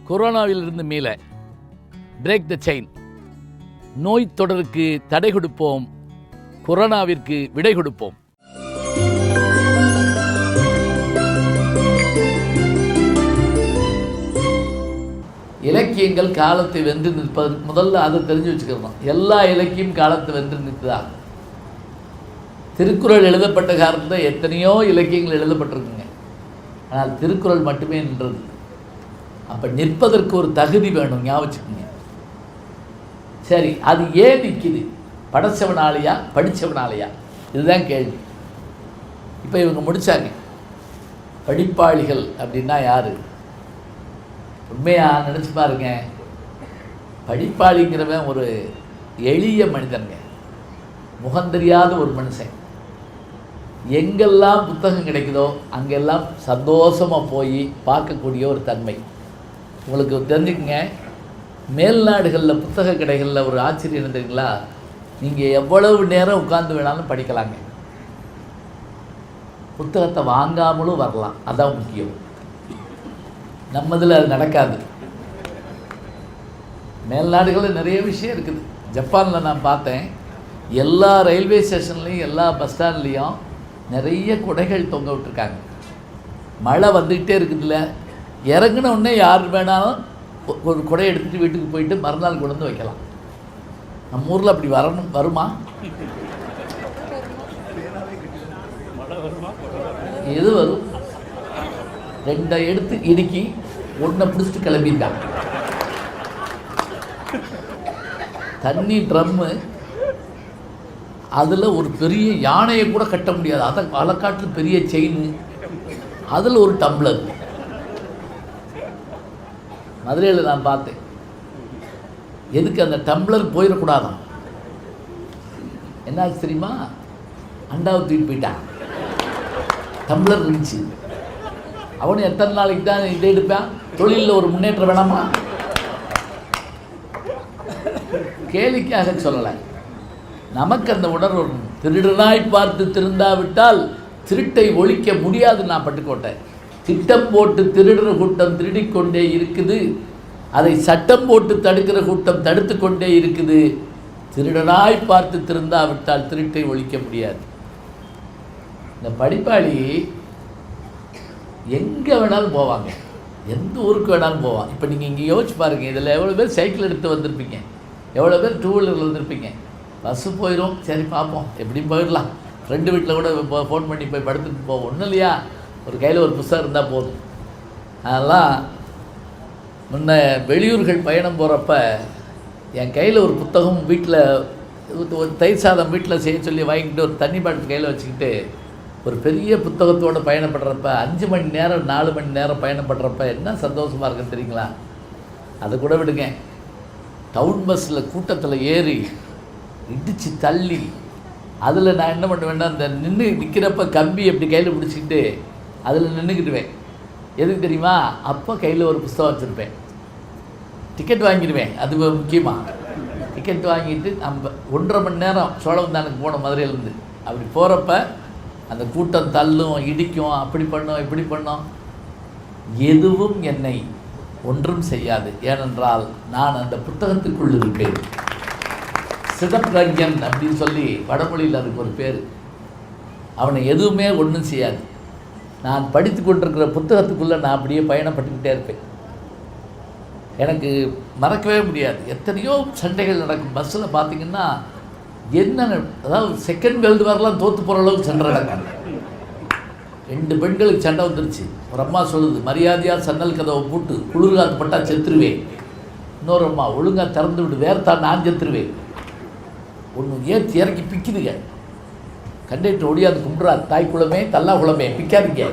கொரோனாவிலிருந்து மீள break the chain. நோய் தொடருக்கு தடை கொடுப்போம், கொரோனாவிற்கு விடை கொடுப்போம். இலக்கியங்கள் காலத்தை வென்று நிற்பதற்கு முதல்ல அதை தெரிஞ்சு வச்சுக்கிறோம். எல்லா இலக்கியம் காலத்தை வென்று நிற்குதா? திருக்குறள் எழுதப்பட்ட காலத்தில் எத்தனையோ இலக்கியங்கள் எழுதப்பட்டிருக்குங்க. ஆனால் திருக்குறள் மட்டுமே நின்றது. அப்போ நிற்பதற்கு ஒரு தகுதி வேணும், ஞாபகம் வச்சுக்கோங்க. சரி, அது ஏன் நிற்கிது? படைச்சவனாலையா படித்தவனாலையா? இதுதான் கேள்வி. இப்போ இவங்க முடித்தாங்க. படிப்பாளிகள் அப்படின்னா யார்? உண்மையாக நினச்சி பாருங்க. படிப்பாளிங்கிறவன் ஒரு எளிய மனிதனுங்க, முகந்தெரியாத ஒரு மனுஷன். எங்கெல்லாம் புத்தகம் கிடைக்குதோ அங்கெல்லாம் சந்தோஷமாக போய் பார்க்கக்கூடிய ஒரு தன்மை. உங்களுக்கு தெரிஞ்சுக்குங்க, மேல்நாடுகளில் புத்தக கடைகளில் ஒரு ஆச்சரியம் இருந்தீங்களா? நீங்கள் எவ்வளவு நேரம் உட்கார்ந்து வேணாலும் படிக்கலாங்க, புத்தகத்தை வாங்காமலும் வரலாம். அதான் முக்கியம். நம்மதில் அது நடக்காது. மேல்நாடுகளில் நிறைய விஷயம் இருக்குது. ஜப்பானில் நான் பார்த்தேன், எல்லா ரயில்வே ஸ்டேஷன்லேயும் எல்லா பஸ் ஸ்டாண்ட்லேயும் நிறைய குடைகள் தொங்க விட்டுருக்காங்க. மழை வந்துக்கிட்டே இருக்குதுல்ல, இறங்கின உடனே யார் வேணாலும் ஒரு குடையை எடுத்துகிட்டு வீட்டுக்கு போயிட்டு மறுநாள் கொண்டு வந்து வைக்கலாம். நம்ம ஊரில் அப்படி வருமா? எது வரும்? ரெண்டை எடுத்து இடுக்கி ஒன்றை பிடிச்சிட்டு கிளம்பிட்டாங்க. தண்ணி ட்ரம்மு, அதில் ஒரு பெரிய யானையை கூட கட்ட முடியாது, அதை வழக்காட்டு பெரிய செயின், அதில் ஒரு டம்ளர். மதுரையில் நான் பார்த்தேன். எதுக்கு? அந்த டம்ளர் போயிடக்கூடாதான். என்னாச்சு தெரியுமா? அண்டாவை தூக்கிட்டு போயிட்டான். டம்ளர் இருந்துச்சு. அவனு எத்தனை நாளைக்கு தான் இதை எடுப்பான்? தொழிலில் ஒரு முன்னேற்றம் வேணாமா? கேலிக்காக சொல்லலை, நமக்கு அந்த உணர்வு வரும். திருடனாய் பார்த்து திருந்தாவிட்டால் திருட்டை ஒழிக்க முடியாது. நான் பட்டுக்கோட்டேன். திட்டம் போட்டு திருடுற கூட்டம் திருடிக்கொண்டே இருக்குது, அதை சட்டம் போட்டு தடுக்கிற கூட்டம் தடுத்து கொண்டே இருக்குது. திருடனாய் பார்த்து திருந்தாவிட்டால் திருட்டை ஒழிக்க முடியாது. இந்த படிப்பாளி எங்கே வேணாலும் போவாங்க, எந்த ஊருக்கு வேணாலும் போவான். இப்போ நீங்கள் இங்கே யோசிச்சு பாருங்கள், இதில் எவ்வளோ பேர் சைக்கிள் எடுத்து வந்திருப்பீங்க, எவ்வளோ பேர் டூ வீலரில் வந்திருப்பீங்க. பஸ்ஸு போயிடும், சரி பார்ப்போம், எப்படியும் போயிடலாம். ஃப்ரெண்டு வீட்டில் கூட ஃபோன் பண்ணி போய் படுத்துட்டு போவோம், ஒன்றும் இல்லையா, ஒரு கையில் ஒரு புத்தகம் இருந்தால் போதும். அதெல்லாம் முன்ன வெளியூர்கள் பயணம் போகிறப்ப என் கையில் ஒரு புத்தகம், வீட்டில் ஒரு தயிர் சாதம் வீட்டில் செய்ய சொல்லி வாங்கிக்கிட்டு ஒரு தண்ணி பாட்டில் கையில் வச்சுக்கிட்டு ஒரு பெரிய புத்தகத்தோடு பயணப்படுறப்ப 5 மணி நேரம் 4 மணி நேரம் பயணப்படுறப்ப என்ன சந்தோஷமாக இருக்குன்னு தெரியுங்களா? அதை கூட விடுங்க. டவுன் பஸ்ஸில் கூட்டத்தில் ஏறி இடித்து தள்ளி, அதில் நான் என்ன பண்ணுவேன்னா, அந்த நிற்கிறப்ப கம்பி எப்படி கையில் பிடிச்சிக்கிட்டு அதில் நின்றுக்கிடுவேன். எதுக்கு தெரியுமா? அப்போ கையில் ஒரு புத்தகம் வச்சுருப்பேன். டிக்கெட் வாங்கிடுவேன். அது முக்கியமாக டிக்கெட் வாங்கிட்டு நம்ம 1.5 மணி நேரம் சோழவந்தானுக்கு போனோம் மதுரையிலேருந்து. அப்படி போகிறப்ப அந்த கூட்டம் தள்ளும், இடிக்கும், அப்படி பண்ணோம், இப்படி பண்ணோம். எதுவும் என்னை ஒன்றும் செய்யாது. ஏனென்றால் நான் அந்த புத்தகத்துக்குள் இருப்பேன். சிதப்ரஜன் அப்படின்னு சொல்லி வடமொழியில் அதுக்கு ஒரு பேர். அவனை எதுவுமே ஒன்றும் செய்யாது. நான் படித்து கொண்டிருக்கிற புத்தகத்துக்குள்ளே நான் அப்படியே பயணப்பட்டுக்கிட்டே இருப்பேன். எனக்கு மறக்கவே முடியாது. எத்தனையோ சண்டைகள் நடக்கும் பஸ்ஸில். பார்த்திங்கன்னா என்ன, அதாவது செகண்ட் வேர்ல்டு வார்லாம் தோற்று போகிற அளவுக்கு சண்டை நடக்கும். 2 பெண்களுக்கு சண்டை வந்துருச்சு. ஒரு அம்மா சொல்லுது, மரியாதையாக சன்னல் கதவை போட்டு குளிர்காத்து பட்டால் செத்துருவேன். இன்னொரு அம்மா, ஒழுங்காக திறந்து விடு, வேர்த்தா நான் செத்துருவேன். ஒன்று ஏற்றி இறக்கி பிக்குதுங்க. கண்டக்டர் ஒடியாது கும்பிட்றா, தாய் குளமே தல்லா குளமே பிக்காதீங்க,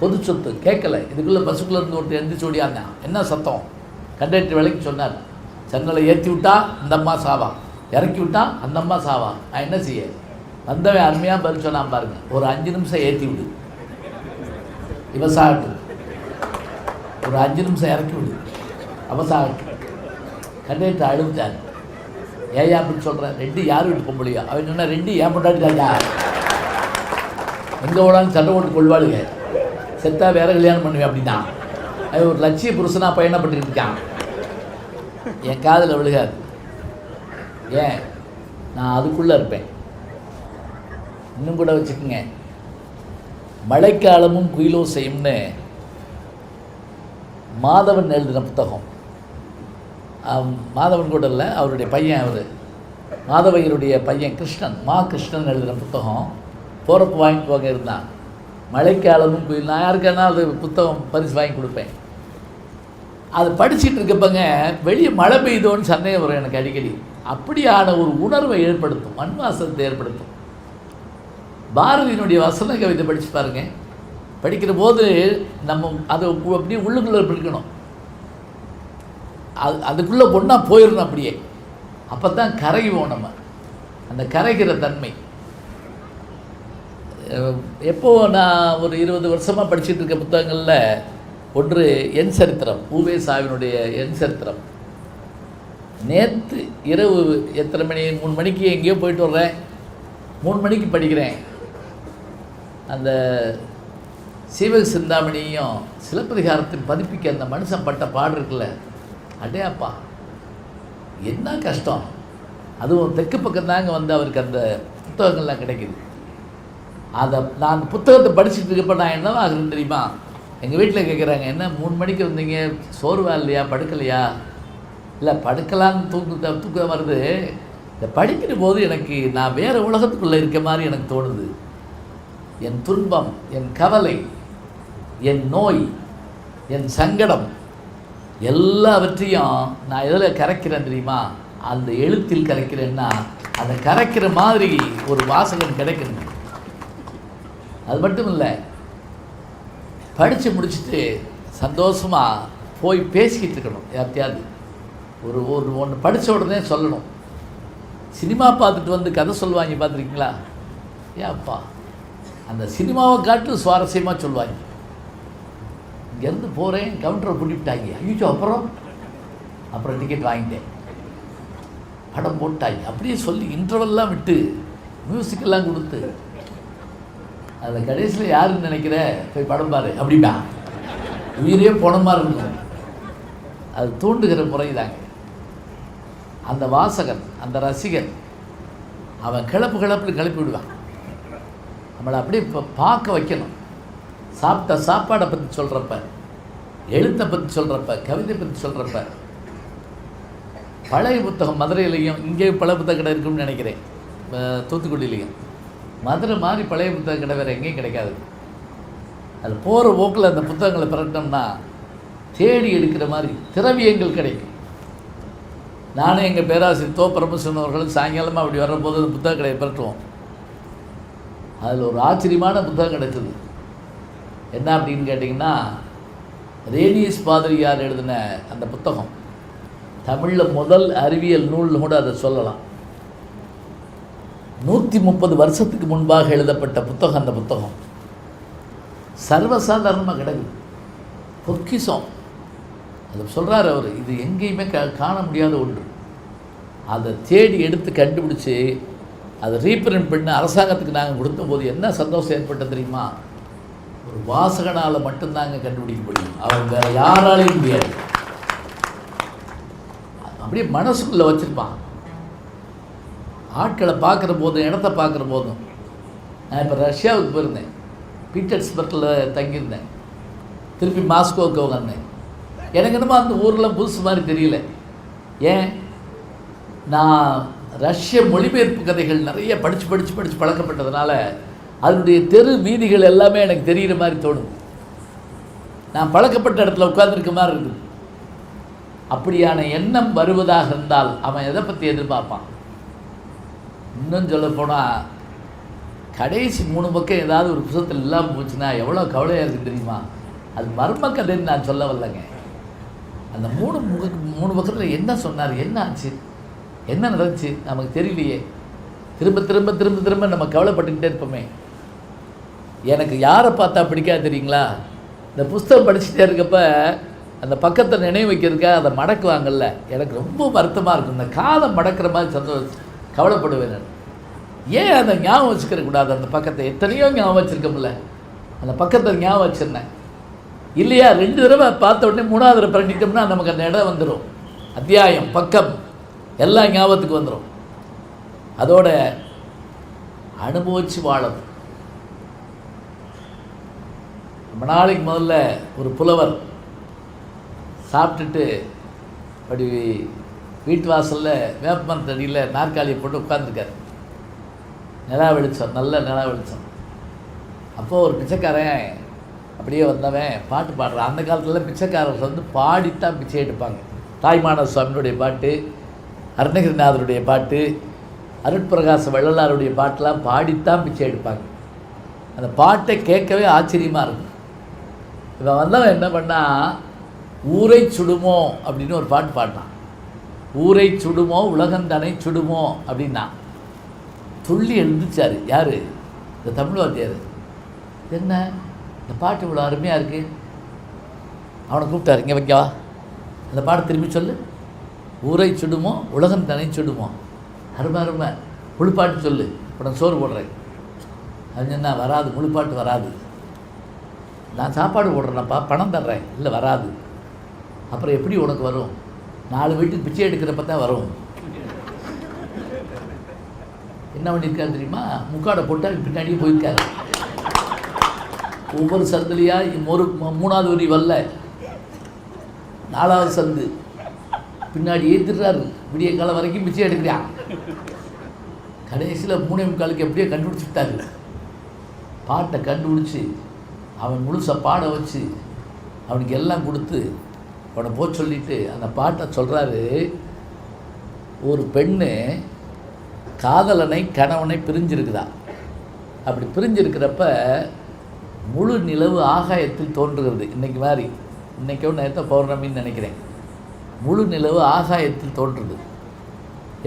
பொது சொத்து கேட்கல. இதுக்குள்ளே பஸ்ஸுக்குள்ளே இருந்து ஒருத்தர் எந்திரிச்சு ஓடியாந்தான். என்ன சத்தம்? கண்டக்டர் விலைக்கு சொன்னார், சன்னலை ஏற்றி விட்டா இந்த அம்மா சாவா, இறக்கி விட்டா அந்த அம்மா சாவா, நான் என்ன செய்ய? வந்தவன் அருமையாக பதில் சொன்னான் பாருங்க, ஒரு 5 நிமிஷம் ஏற்றி விடு, இவன் சாகட்டும். ஒரு 5 நிமிஷம் இறக்கி விடு, அவன் சாகட்டும். கண்டக்டர் அழுவிட்டார். ஏன் அப்படின்னு சொல்கிறேன்? 2 யார் வீட்டு பொம்பளையா? அவன் சொன்னால் 2 ஏன் பொண்டாட்டிட்டாங்க, எங்கே ஓடாலும் சண்டை போட்டு கொள்வாளுங்க, செத்தா வேற கல்யாணம் பண்ணுவேன் அப்படின்னா. ஒரு லட்சிய புருஷனாக பயணப்பட்டு இருக்கான். என் காதில் விழுகாது. ஏன்? நான் அதுக்குள்ளே இருப்பேன். இன்னும் கூட வச்சுக்கோங்க, மழைக்காலமும் குயிலோசையும்னு மாதவன் எழுதின புத்தகம். மாதவன் கூட இல்லை, அவருடைய பையன், அவர் மாதவையருடைய பையன் கிருஷ்ணன், கிருஷ்ணன் எழுதின புத்தகம். போகிறப்ப வாங்கிட்டு போங்க இருந்தான். மழைக்காலமும் குயில். நான் யாருக்கானா அது புத்தகம் பரிசு வாங்கி கொடுப்பேன். அது படிச்சுட்டு இருக்கப்பங்க வெளியே மழை பெய்தோன்னு சந்தேகம் வரும் எனக்கு அடிக்கடி. அப்படியான ஒரு உணர்வை ஏற்படுத்தும், மண் வாசத்தை ஏற்படுத்தும். பாரதியினுடைய வசன கவிதை படித்து பாருங்க. படிக்கிற போது நம்ம அதை அப்படியே உள்ளுக்குள்ளே பிடிக்கணும். அதுக்குள்ளே ஒன்றா போயிடணும் அப்படியே. அப்போ தான் கரைவோம் நம்ம, அந்த கரைகிற தன்மை. எப்போது நான் ஒரு 20 வருஷமாக படிச்சுட்டு இருக்க புத்தகங்களில் ஒன்று என் சரித்திரம், ஊவே சாவினுடைய என் சரித்திரம். நேற்று இரவு எத்தனை மணி, 3 மணிக்கு எங்கேயோ போயிட்டு வர்றேன், 3 மணிக்கு படிக்கிறேன். அந்த சீவக சிந்தாமணியும் சிலப்பதிகாரத்தின் பதிப்பிக்க அந்த மனுஷன் பட்ட பாடு இருக்குல்ல, அடையாப்பா என்ன கஷ்டம். அதுவும் தெற்கு பக்கம்தாங்க வந்து அவருக்கு அந்த புத்தகங்கள்லாம் கிடைக்கிது. அதை நான் புத்தகத்தை படிச்சுட்டு இருக்கப்போ நான் என்னவா ஆகுதுன்னு தெரியுமா? எங்கள் வீட்டில் கேட்குறாங்க, என்ன 3 மணிக்கு வந்தீங்க, சோர்வா இல்லையா, படுக்கலையா? இல்லை படுக்கலான்னு தூக்கம் வருது. இந்த படிக்கிற போது எனக்கு நான் வேறு உலகத்துக்குள்ளே இருக்க மாதிரி எனக்கு தோணுது. என் துன்பம், என் கவலை, என் நோய், என் சங்கடம் எல்லாவற்றையும் நான் எதில் கரைக்கிறேன் தெரியுமா? அந்த எழுத்தில் கரைக்கிறேன்னா அதை கரைக்கிற மாதிரி ஒரு வாசகன் கிடைக்கணும். அது மட்டும் இல்லை, படித்து முடிச்சுட்டு சந்தோஷமாக போய் பேசிக்கிட்டு இருக்கணும். யார்த்தையாவது ஒன்று படித்த உடனே சொல்லணும். சினிமா பார்த்துட்டு வந்து கதை சொல்லுவாங்க, பார்த்துருக்கீங்களா? ஏப்பா அந்த சினிமாவை காட்டு சுவாரஸ்யமாக சொல்லுவாங்க. இங்கேருந்து போகிறேன், கவுண்டரை பிடிப்பிட்டாங்க, ஐயோ அப்புறம் டிக்கெட் வாங்கிட்டேன், படம் போட்டாங்க, அப்படியே சொல்லி இன்டர்வெல்லாம் விட்டு மியூசிக்கெல்லாம் கொடுத்து அதில் கடைசியில் யாருன்னு நினைக்கிற, போய் படம் பாரு அப்படின்னா உயிரே போன மாதிரி இருக்கும். அது தூண்டுகிற முறை தாங்க. அந்த வாசகன், அந்த ரசிகன், அவன் கிளப்புன்னு கிளப்பி விடுவான். நம்மளை அப்படியே இப்போ பார்க்க வைக்கணும். சாப்பிட்ட சாப்பாடை பற்றி சொல்கிறப்ப, எழுத்தை பற்றி சொல்கிறப்ப, கவிதை பற்றி சொல்கிறப்ப. பழைய புத்தகம் மதுரையிலையும் இங்கேயும் பழைய புத்தக கடை இருக்குன்னு நினைக்கிறேன், தூத்துக்குடியிலையும். மதுரை மாதிரி பழைய புத்தக கடை வேறு எங்கேயும் கிடைக்காது. அது போகிற போக்கில் அந்த புத்தகங்களை பிறட்டோம்னா தேடி எடுக்கிற மாதிரி திரவியங்கள் கிடைக்கும். நானும் எங்கள் பேராசிரியர் தோ பரமசிவன் அவர்களும் சாயங்காலமாக அப்படி வர்றபோது அந்த புத்தக கடையை பிறட்டுவோம். அதில் ஒரு ஆச்சரியமான புத்தகம் கிடைச்சது. என்ன அப்படின்னு கேட்டிங்கன்னா, ரேனியஸ் பாதிரியார் எழுதின அந்த புத்தகம், தமிழில் முதல் அறிவியல் நூல்னு கூட அதை சொல்லலாம். 130 வருஷத்துக்கு முன்பாக எழுதப்பட்ட புத்தகம். அந்த புத்தகம் சர்வசாதாரணமாக கிடக்குது, பொக்கிஷம். அதை சொல்கிறார் அவர், இது எங்கேயுமே காண முடியாத ஒன்று. அதை தேடி எடுத்து கண்டுபிடிச்சி அதை ரீப்ரிண்ட் பண்ணி அரசாங்கத்துக்கு நாங்கள் கொடுத்தபோது என்ன சந்தோஷம் ஏற்பட்டது தெரியுமா? ஒரு வாசகனால் மட்டும்தாங்க கண்டுபிடிக்க முடியும், அவன் வேறு யாராலையும் முடியாது. அப்படியே மனசுக்குள்ளே வச்சுருப்பான். ஆட்களை பார்க்குற போதும், இடத்த பார்க்குற போதும். நான் இப்போ ரஷ்யாவுக்கு போயிருந்தேன், பீட்டர்ஸ்பர்கில் தங்கியிருந்தேன், திருப்பி மாஸ்கோவுக்கு வந்தேன். எனக்கு என்னமோ அந்த ஊரில் புதுசு மாதிரி தெரியல. ஏன்? நான் ரஷ்ய மொழிபெயர்ப்பு கதைகள் நிறைய படித்து பழக்கப்பட்டதுனால அதனுடைய தெரு வீதிகள் எல்லாமே எனக்கு தெரிகிற மாதிரி தோணுது. நான் பழக்கப்பட்ட இடத்துல உட்கார்ந்துருக்க மாதிரி இருக்குது. அப்படியான எண்ணம் வருவதாக இருந்தால் அவன் எதை பற்றி எதிர்பார்ப்பான்? இன்னும் சொல்ல போனால் கடைசி 3 பக்கம் ஏதாவது ஒரு புத்தகத்தில் இல்லாமல் போச்சுன்னா எவ்வளோ கவலையாக இருக்குது தெரியுமா? அது மர்ம கதைன்னு நான் சொல்ல வரலைங்க. அந்த 3 பக்கத்தில் என்ன சொன்னார், என்ன ஆச்சு, என்ன நடந்துச்சு நமக்கு தெரியலையே. திரும்ப நம்ம கவலைப்பட்டுக்கிட்டே இருப்போமே. எனக்கு யாரை பார்த்தா பிடிக்காது தெரியுங்களா? இந்த புஸ்தகம் படிச்சுட்டே இருக்கப்ப அந்த பக்கத்தை நினைவு வைக்கிறதுக்காக அதை மடக்குவாங்கல்ல, எனக்கு ரொம்ப வருத்தமாக இருக்கும். இந்த காதை மடக்கிற மாதிரி கவலைப்படுவேன் நான். ஏன் அதை ஞாபகம் வச்சுக்கிற கூடாது? அந்த பக்கத்தை எத்தனையோ ஞாபகம் வச்சுருக்கோம்ல, அந்த பக்கத்தை ஞாபகம் வச்சுருந்தேன். இல்லையா? 2 தடவை பார்த்த உடனே 3வது தடவை பண்ணிட்டோம்னா நமக்கு அந்த இடம் வந்துடும், அத்தியாயம் பக்கம் எல்லாம் ஞாபகத்துக்கு வந்துடும். அதோட அனுபவிச்சு வாழணும். ரொம்ப நாளைக்கு முதல்ல ஒரு புலவர் சாப்பிட்டுட்டு அப்படி வீட்டு வாசலில் வேப்பமரத்தடியில் நாற்காலியை போட்டு உட்காந்துருக்காரு. நிலா வெளிச்சம், நல்ல நிலா வெளிச்சம். அப்போது ஒரு பிச்சைக்காரன் அப்படியே வந்தவன் பாட்டு பாடுறான். அந்த காலத்தில் பிச்சைக்காரர்கள் வந்து பாடித்தான் பிச்சை எடுப்பாங்க. தாய்மான சுவாமியுடைய பாட்டு, அருணகிரிநாதருடைய பாட்டு, அருட்பிரகாச வள்ளலாருடைய பாட்டெலாம் பாடித்தான் பிச்சை எடுப்பாங்க. அந்த பாட்டை கேட்கவே ஆச்சரியமாக இருக்கும். இவன் வந்தவன் என்ன பண்ணால், ஊரை சுடுமோ அப்படின்னு ஒரு பாட்டு பாடினான். ஊரை சுடுமோ உலகந்தனை சுடுமோ அப்படின்னா துள்ளி எழுந்துச்சார். யார்? இந்த தமிழ் வாத்தியார். என்ன இந்த பாட்டு இவ்வளோ அருமையாக இருக்குது. அவனை கூப்பிட்டாரு, இங்கே வைக்கவா, அந்த பாட்டு திரும்பி சொல்லு. ஊரை சுடுமோ உலகம் தனை சுடுமோ, அருமை அருமை, முழுப்பாட்டு சொல்லு, இப்போ நான் சோறு போடுறேன். அது என்ன வராது, முழுப்பாட்டு வராது. நான் சாப்பாடு போடுறேன்ப்பா, பணம் தர்றேன். இல்லை வராது. அப்புறம் எப்படி உனக்கு வரும்? 4 வீட்டுக்கு பிச்சை எடுக்கிறப்ப தான் வரும். என்ன பண்ணியிருக்காரு தெரியுமா? முக்காடை போட்டால் பின்னாடியே போயிருக்காரு. ஒவ்வொரு சந்துலையாக ஒரு 3வது வரி வரல, 4வது சந்து பின்னாடி ஏற்றிடுறாரு. விடிய காலம் வரைக்கும் பிச்சை எடுக்கிறான். கடைசியில் 3:45 எப்படியோ கண்டுபிடிச்சிட்டாரு. பாட்டை கண்டுபிடிச்சி அவன் முழுசாக பாட வச்சு அவனுக்கு எல்லாம் கொடுத்து அவனை போக சொல்லிவிட்டு அந்த பாட்டை சொல்கிறாரு. ஒரு பெண்ணு காதலனை கணவனை பிரிஞ்சிருக்குதா. அப்படி பிரிஞ்சிருக்கிறப்ப முழு நிலவு ஆகாயத்தில் தோன்றுகிறது. இன்றைக்கி மாதிரி, இன்றைக்கோ நேற்று பௌர்ணமின்னு நினைக்கிறேன். முழு நிலவு ஆகாயத்தில் தோன்றுறது.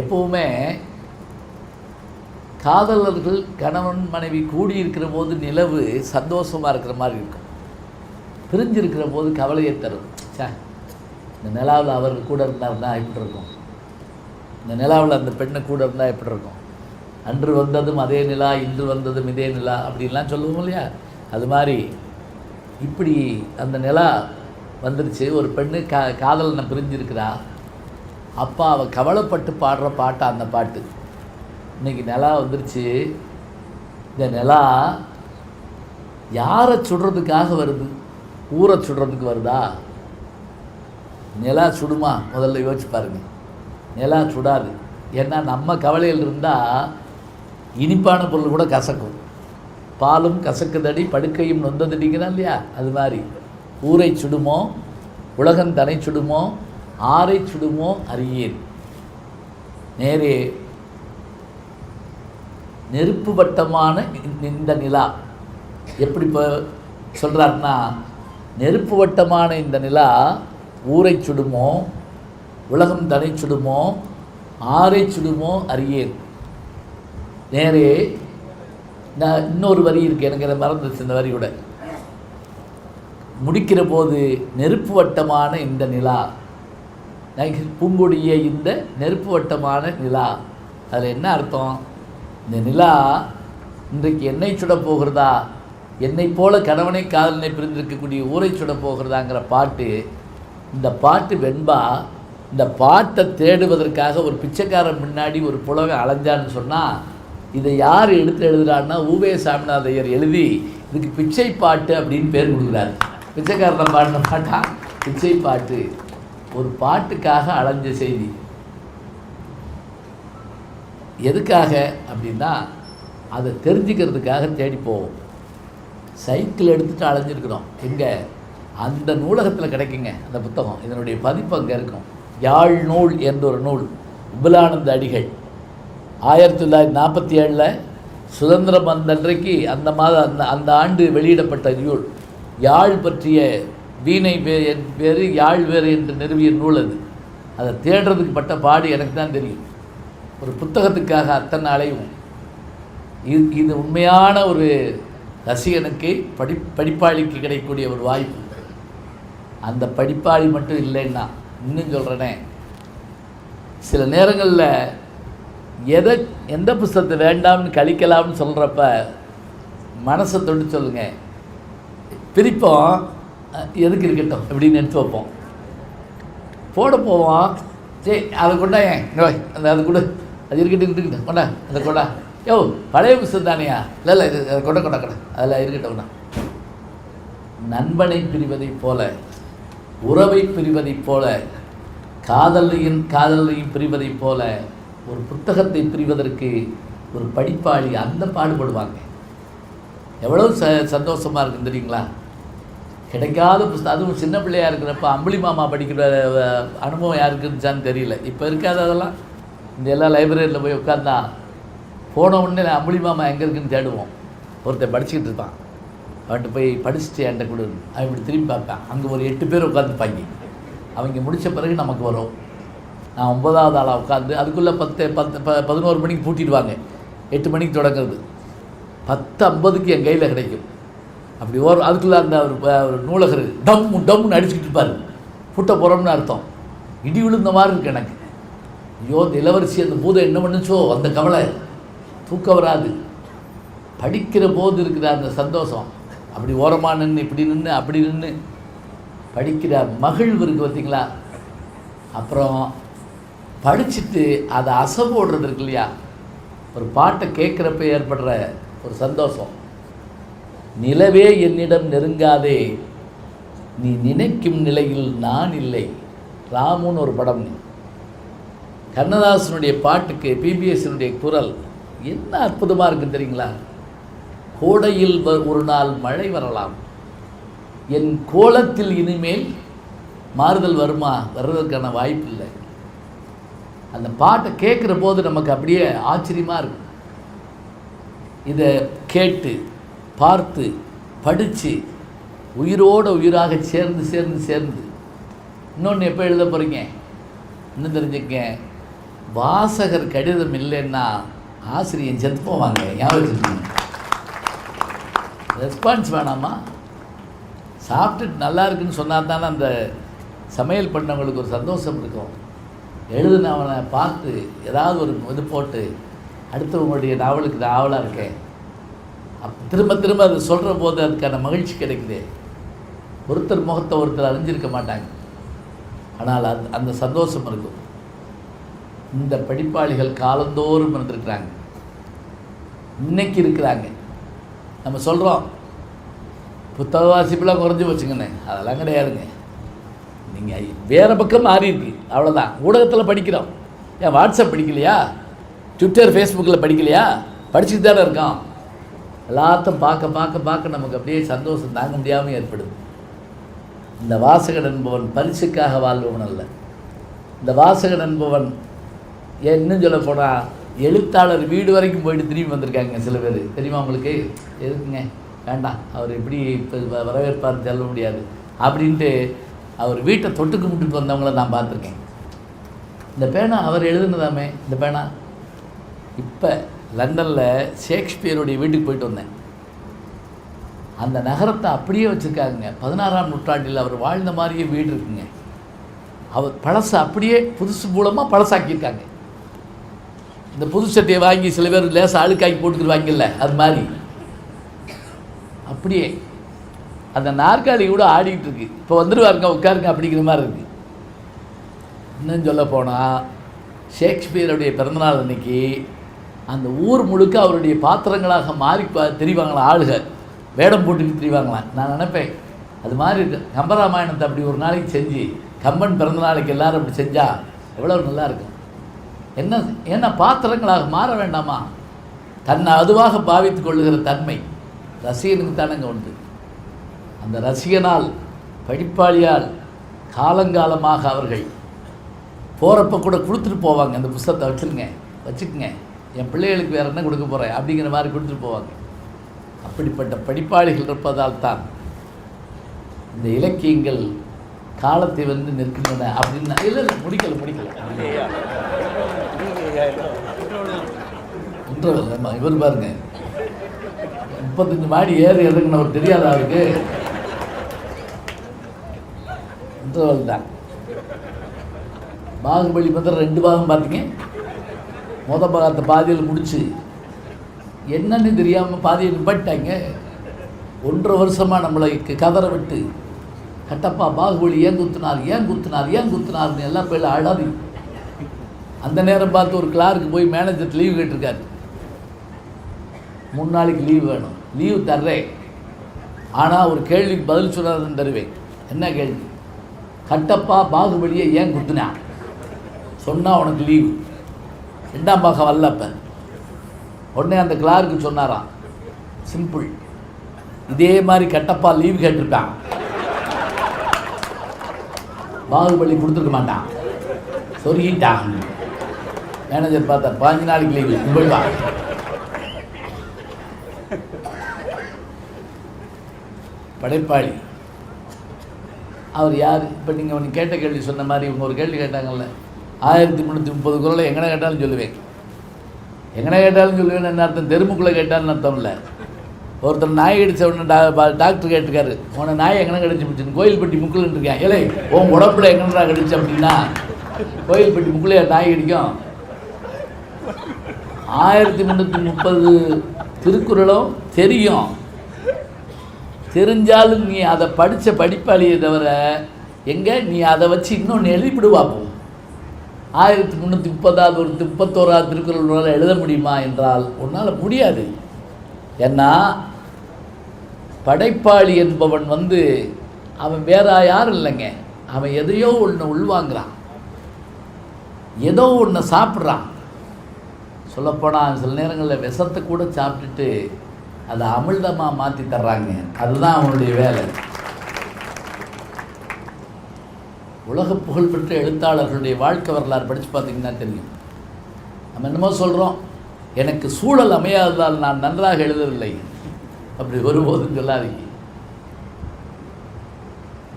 எப்போவுமே காதலர்கள் கணவன் மனைவி கூடியிருக்கிற போது நிலவு சந்தோஷமாக இருக்கிற மாதிரி இருக்கும். பிரிஞ்சிருக்கிற போது கவலையை தரும். இந்த நிலாவில் அவர் கூட இருந்தார்னா எப்படி இருக்கும், இந்த நிலாவில் அந்த பெண்ணை கூட இருந்தால் எப்படி இருக்கும். அன்று வந்ததும் அதே நிலா, இன்று வந்ததும் இதே நிலா அப்படின்லாம் சொல்லுவோம் இல்லையா? அது மாதிரி இப்படி அந்த நிலா வந்துருச்சு. ஒரு பெண்ணு காதலனை பிரிஞ்சிருக்கிறா. அப்பா அவள் கவலைப்பட்டு பாடுற பாட்டா அந்த பாட்டு. இன்றைக்கி நிலா வந்துருச்சு. இந்த நிலா யாரை சுடுறதுக்காக வருது? ஊரை சுடுறதுக்கு வருதா? நிலா சுடுமா? முதல்ல யோசிச்சு பாருங்கள். நிலா சுடாது. ஏன்னா நம்ம கவலையில் இருந்தால் இனிப்பான பொருள் கூட கசக்கும். பாலும் கசக்குதடி படுக்கையும் நொந்ததடிங்கிறான் இல்லையா? அது மாதிரி ஊரை சுடுமோ உலகம் தனை சுடுமோ ஆரை சுடுமோ அறியேன். நேரே நெருப்பு வட்டமான இந்த நிலா எப்படி இப்போ சொல்கிறாருன்னா, நெருப்பு வட்டமான இந்த நிலா ஊரை சுடுமோ உலகம் தனை சுடுமோ ஆரை சுடுமோ அறியேன். நேரே நான் இன்னொரு வரி இருக்குது, எனக்கு அதை மறந்துச்சு. இந்த வரியோட முடிக்கிற போது நெருப்பு வட்டமான இந்த நிலா, பூங்கொடிய இந்த நெருப்பு வட்டமான நிலா. அதில் என்ன அர்த்தம்? இந்த நிலா இன்றைக்கு என்னை சுட போகிறதா, என்னை போல கணவனை காதலனை பிரிந்திருக்கக்கூடிய ஊரை சுட போகிறதாங்கிற பாட்டு. இந்த பாட்டு வெண்பா. இந்த பாட்டை தேடுவதற்காக ஒரு பிச்சைக்காரன் முன்னாடி ஒரு புலவை அலைஞ்சான்னு சொன்னால், இதை யார் எடுத்து எழுதுகிறான்னா உவே சாமிநாதையர் எழுதி இதுக்கு பிச்சை பாட்டு அப்படின்னு பேர் கொடுக்குறாரு. பிச்சைக்காரனை பாடின பாட்டா பிச்சை பாட்டு. ஒரு பாட்டுக்காக அலைஞ்ச செய்தி. எதுக்காக அப்படின்னா அதை தெரிஞ்சுக்கிறதுக்காக தேடி போவோம். சைக்கிள் எடுத்துகிட்டு அலைஞ்சிருக்கிறோம். எங்கே? அந்த நூலகத்தில் கிடைக்குங்க அந்த புத்தகம். இதனுடைய பதிப்பு அங்கே இருக்கும். யாழ் நூல் என்ற ஒரு நூல், உபலானந்த அடிகள் 1947 சுதந்திரம் வந்தன்றைக்கு அந்த மாதம் அந்த ஆண்டு வெளியிடப்பட்ட நூல். யாழ் பற்றிய வீணை வேறு யாழ் வேறு என்று நிறுவிய நூல் அது. அதை தேடுறதுக்கு பட்ட பாடு எனக்கு தான் தெரியும். ஒரு புத்தகத்துக்காக அத்தனை அலையும். இது உண்மையான ஒரு ரசிகனுக்கு படிப்பாளிக்கு கிடைக்கக்கூடிய ஒரு வாய்ப்பு. அந்த படிப்பாளி மட்டும் இல்லைன்னா, இன்னும் சொல்கிறேனே, சில நேரங்களில் எந்த புஸ்தகத்தை வேண்டாம்னு கழிக்கலாம்னு சொல்கிறப்ப மனசை தொட்டு சொல்லுங்கள். பிரிப்போம். எதுக்கு இருக்கட்டும் எப்படின்னு எடுத்து வைப்போம். போட போவோம். சரி அதை கொண்டா ஏன் அந்த அது கொடு, அது இருக்கட்டும் கொண்டா அதை கொண்டா. யோ பழைய புஸ்தகம் தானையா? இல்லை இது அதை கொண்டா அதில் இருக்கட்டும். நண்பனை பிரிவதைப் போல, உறவை பிரிவதைப் போல, காதலையும் பிரிவதைப் போல ஒரு புத்தகத்தை பிரிவதற்கு ஒரு படிப்பாளி அந்த பாடுபடுவாங்க. எவ்வளோ சந்தோஷமாக இருக்குன்னு தெரியுங்களா? கிடைக்காத புஸ்தகம், அதுவும் சின்ன பிள்ளையாக இருக்கிறப்ப அம்புலி மாமா படிக்கிற அனுபவம் யாருக்கு இருந்துச்சான்னு தெரியல. இப்போ இருக்காது அதெல்லாம். இந்த எல்லா லைப்ரரியில் போய் உட்காந்தா போன உடனே அம்புலி மாமா எங்கே இருக்குன்னு தேடுவோம். ஒருத்தர் படிச்சுக்கிட்டு இருப்பான், அவன்கிட்ட போய் படிச்சுட்டு என்கிட்ட கொடு. அவன் இப்படி திரும்பி பார்ப்பேன், அங்கே ஒரு 8 பேர் உட்காந்துப்பாங்க. அவங்க முடித்த பிறகு நமக்கு வரும். நான் 9வது ஆளாக உட்காந்து அதுக்குள்ளே 11 மணிக்கு பூட்டிடுவாங்க. 8 மணிக்கு தொடங்குறது, 10:50 என் கையில் கிடைக்கும். அப்படி அதுக்குள்ளே அந்த ஒரு நூலகர் டம்முன்னு அடிச்சுக்கிட்டு இருப்பார். பூட்ட போகிறோம்னு அர்த்தம். இடி விழுந்த மாதிரி இருக்கு எனக்கு. ஐயோ இந்த இளவரசி அந்த பூதம் என்ன பண்ணுச்சோ அந்த கவலை, தூக்கம் வராது. படிக்கிற போது இருக்கிற அந்த சந்தோஷம், அப்படி ஓரமாக நின்று இப்படி நின்று அப்படி நின்று படிக்கிற மகிழ்வு இருக்குது பார்த்தீங்களா? அப்புறம் படிச்சுட்டு அதை அசைபோடுறது இருக்கு இல்லையா? ஒரு பாட்டை கேட்குறப்ப ஏற்படுற ஒரு சந்தோஷம். நிலவே என்னிடம் நெருங்காதே, நீ நினைக்கும் நிலையில் நான் இல்லை. ராமுன்னு ஒரு படம். கண்ணதாசனுடைய பாட்டுக்கு பிபிஎஸ்னுடைய குரல் என்ன அற்புதமாக இருக்குன்னு தெரியுங்களா? கோடையில் ஒரு நாள் மழை வரலாம், என் கோலத்தில் இனிமேல் மாறுதல் வருமா? வர்றதுக்கான வாய்ப்பு இல்லை. அந்த பாட்டை கேட்குற போது நமக்கு அப்படியே ஆச்சரியமாக இருக்கும். இதை கேட்டு பார்த்து படித்து உயிரோடு உயிராக சேர்ந்து இன்னொன்று எப்போ எழுத போகிறீங்க இன்னும் தெரிஞ்சுக்க, வாசகர் கடிதம் இல்லைன்னா ஆசிரியன் செத்து போவாங்க. ஞாபகம் வச்சுக்கோங்க. ரெஸ்பான்ஸ் வேணாமா? சாப்பிட்டுட்டு நல்லா இருக்குன்னு சொன்னால் தானே அந்த சமையல் பண்ணவங்களுக்கு ஒரு சந்தோஷம் இருக்கும். எழுதுனவனை பார்த்து ஏதாவது ஒரு இது போட்டு அடுத்தவங்களுடைய நாவலுக்கு நான் ஆவலாக இருக்கேன் திரும்ப அதை சொல்கிற போது அதுக்கான மகிழ்ச்சி கிடைக்குது. ஒருத்தர் முகத்தை ஒருத்தர் அறிஞ்சிருக்க மாட்டாங்க, ஆனால் அந்த சந்தோஷம் இருக்கும். இந்த படிப்பாளிகள் காலந்தோறும் இருந்திருக்கிறாங்க, இன்னைக்கு இருக்கிறாங்க. நம்ம சொல்கிறோம் புத்தக வாசிப்புலாம் குறைஞ்சி வச்சுங்கண்ணே, அதெல்லாம் கிடையாதுங்க. நீங்கள் வேறு பக்கம் மாறி இருக்கு, அவ்வளோதான். ஊடகத்தில் படிக்கிறோம். ஏன் வாட்ஸ்அப் படிக்கலையா? ட்விட்டர் ஃபேஸ்புக்கில் படிக்கலையா? படிச்சுட்டு தானே இருக்கோம். எல்லாத்தையும் பார்க்க நமக்கு அப்படியே சந்தோஷம் தாங்க முடியாமல் ஏற்படுது. இந்த வாசகன் என்பவன் பரிசுக்காக வாழ்பவன் அல்ல. இந்த வாசகன் என்பவன் இன்னும் சொல்ல போனால் எழுத்தாளர் வீடு வரைக்கும் போயிட்டு திரும்பி வந்திருக்காங்க சில பேர். தெரியுமா உங்களுக்கு? எதுக்குங்க வேண்டாம், அவர் எப்படி இப்போ வரவேற்பார்னு சொல்ல முடியாது அப்படின்ட்டு அவர் வீட்டை தொட்டு கும்பிட்டு வந்தவங்கள நான் பார்த்துருக்கேன். இந்த பேனா அவர் எழுதுனதாமே. இந்த பேனா இப்போ லண்டனில் ஷேக்ஸ்பியருடைய வீட்டுக்கு போயிட்டு வந்தேன். அந்த நகரத்தை அப்படியே வச்சுருக்காங்க. 16ஆம் நூற்றாண்டில் அவர் வாழ்ந்த மாதிரியே வீடு இருக்குங்க. அவர் பழசை அப்படியே புதுசு மூலமாக பழசாக்கியிருக்காங்க. இந்த புது சட்டையை வாங்கி சில பேர் லேசாக அழுக்காக்கி போட்டுக்கிடுவாங்கல்ல, அது மாதிரி அப்படியே அந்த நாற்காலி கூட ஆடிக்கிட்டு இருக்கு. இப்போ வந்துடுவாருங்க உட்காருங்க அப்படிங்கிற மாதிரி இருக்குது. இன்னும் சொல்ல போனால் ஷேக்ஸ்பியருடைய பிறந்தநாள் அன்னைக்கு அந்த ஊர் முழுக்க அவருடைய பாத்திரங்களாக மாறி தெரிவாங்களாம். ஆளுக வேடம் போட்டுக்கிட்டு தெரிவாங்களாம். நான் நினைப்பேன் அது மாதிரி கம்பராமாயணத்தை அப்படி ஒரு நாளைக்கு செஞ்சு கம்பன் பிறந்த நாளைக்கு எல்லோரும் அப்படி செஞ்சால் எவ்வளோ நல்லா இருக்கும். என்ன பாத்திரங்களாக மாற வேண்டாமா? தன்னை அதுவாக பாவித்து கொள்ளுகிற தன்மை ரசிகனுக்கு தானங்க உண்டு. அந்த ரசிகனால் படிப்பாளியால் காலங்காலமாக அவர்கள் போகிறப்ப கூட கொடுத்துட்டு போவாங்க. அந்த புத்தகத்தை வச்சுக்குங்க, என் பிள்ளைகளுக்கு வேறு என்ன கொடுக்க போகிறேன் அப்படிங்கிற மாதிரி கொடுத்துட்டு போவாங்க. அப்படிப்பட்ட படிப்பாளிகள் இருப்பதால் தான் இந்த இலக்கியங்கள் காலத்தை வந்து நிற்கின்றன அப்படின்னா. இல்லை முடிக்கல இவர் பாருங்க 35 மாடி ஏறி இறங்கினவர் தெரியாத அவருக்கு. இன்டர்வல் தான். பாகுபலி பத்திரம் 2 பாகம் பார்த்தீங்க. பாகத்தை பாதியில் முடிச்சு என்னன்னு தெரியாமல் பாதியை நிப்பாட்டாங்க. 1.5 வருஷமாக நம்மளை கதற விட்டு கட்டப்பா பாகுபலி ஏன் குத்துனார்னு எல்லாம் போய் அழாது. அந்த நேரம் பார்த்து ஒரு கிளார்க்கு போய் மேனேஜர் லீவு கேட்டிருக்காரு. 3 நாளைக்கு லீவு வேணும். லீவு தர்றேன், ஆனால் ஒரு கேள்விக்கு பதில் சொல்லாதுன்னு தருவேன். என்ன கேள்வி? கட்டப்பா பாகுபலியை ஏன் குத்துனா சொன்னால் உனக்கு லீவு. 2ஆம் பாகம் வரலப்ப. உடனே அந்த கிளார்க்கு சொன்னாராம், சிம்பிள், இதே மாதிரி கட்டப்பா லீவு கேட்டிருக்கான், பாகுபலி கொடுத்துருக்க மாட்டான், சொருகிட்டான். மேனேஜர் பார்த்தா 5 நாளைக்கு லீவு போய்வா. படைப்பாளி அவர் யார்? இப்போ நீங்கள் ஒன்று கேட்ட கேள்வி சொன்ன மாதிரி இவங்க ஒரு கேள்வி கேட்டாங்கல்ல, 1330 குரலை எங்கன கேட்டாலும் சொல்லுவேன். எங்கன கேட்டாலும் சொல்லுவேன் என்ன அர்த்தம்? தெருமுக்குள்ளே கேட்டாலும் அர்த்தம் இல்லை. ஒருத்தர் நாய் கடித்த உடனே டாக்டர் கேட்டுருக்காரு, உன நாய் எங்கன கடிச்சு பிடிச்சின்னு. கோயில்பட்டி முக்குலன்னு இருக்கேன். ஏலே உன் உடம்புல எங்கடா கடிச்சு அப்படின்னா, கோயில்பட்டி முக்குலையா நாய் கடிக்கும்? 1330 திருக்குறளும் தெரியும். தெரிஞ்சாலும் நீ அதை படித்த படிப்பாளியை தவிர எங்கே நீ அதை வச்சு இன்னொன்று எழுதிவிடு பார்ப்போம். 1330 ஒரு 31 திருக்குறள் உன்னால் எழுத முடியுமா என்றால் உன்னால் முடியாது. ஏன்னா படைப்பாளி என்பவன் அவன் வேற யாரும் இல்லைங்க, அவன் எதையோ ஒன்று உள்வாங்கிறான், ஏதோ ஒன்று சாப்பிட்றான். சொல்லப்போனால் சில நேரங்களில் விஷத்தை கூட சாப்பிட்டுட்டு அதை அமிழ்தமாக மாற்றி தர்றாங்க. அதுதான் அவனுடைய வேலை. உலக புகழ்பெற்ற எழுத்தாளர்களுடைய வாழ்க்கை வரலாறு படித்து பார்த்தீங்கன்னா தெரியும். நம்ம என்னமோ சொல்கிறோம், எனக்கு சூழல் அமையாததால் நான் நன்றாக எழுதவில்லை, அப்படி ஒருபோதும் சொல்லாதீங்க.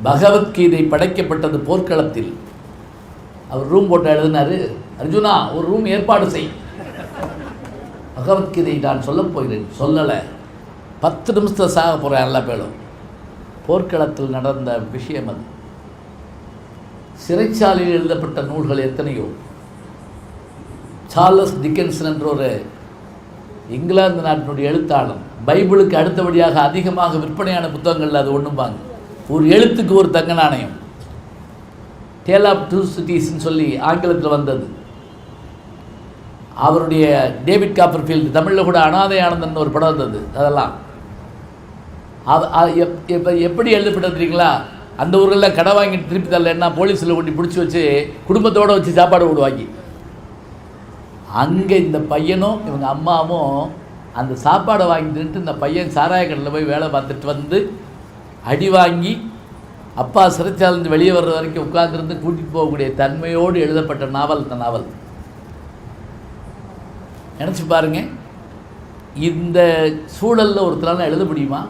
பகவத்கீதை படைக்கப்பட்டது போர்க்களத்தில். அவர் ரூம் போட்டு எழுதினார், அர்ஜுனா ஒரு ரூம் ஏற்பாடு செய், பகவத்கீதை நான் சொல்லப் போகிறேன். சொல்லலை, 10 நிமிஷத்தில் சாக போகிறேன் எல்லா பேரும். போர்க்களத்தில் நடந்த விஷயம் அது. சிறைச்சாலையில் எழுதப்பட்ட நூல்கள் எத்தனையோ. சார்லஸ் டிக்கன்சன் என்ற ஒரு இங்கிலாந்து நாட்டினுடைய எழுத்தாளர், பைபிளுக்கு அடுத்தபடியாக அதிகமாக விற்பனையான புத்தகங்கள் அது ஒன்றும்பாங்க. ஒரு எழுத்துக்கு ஒரு தங்க நாணயம். டேல் ஆஃப் டூ சிட்டிஸ்ன்னு சொல்லி ஆங்கிலத்தில் வந்தது. அவருடைய டேவிட் காப்பர்ஃபீல்டு, தமிழில் கூட அனாதை ஆனந்தன் ஒரு படம் வந்தது. அதெல்லாம் இப்போ எப்படி எழுதப்பட்டது தெரியுங்களா? அந்த ஊரில் கடை வாங்கிட்டு திருப்பி தரலன்னா போலீஸில் கொண்டு பிடிச்சி வச்சு குடும்பத்தோடு வச்சு சாப்பாடு விடுவாங்க. அங்கே இந்த பையனும் இவங்க அம்மாவும் அந்த சாப்பாடை வாங்கிட்டு இந்த பையன் சாராய கடையில் போய் வேலை பார்த்துட்டு அடி வாங்கி அப்பா சிறைச்சாலேருந்து வெளியே வர்ற வரைக்கும் உட்கார்ந்துருந்து கூட்டிகிட்டு போகக்கூடிய தன்மையோடு எழுதப்பட்ட நாவல் இந்த நாவல். நினச்சி பாருங்க, இந்த சூழலில் ஒருத்தரால் எழுத முடியுமா?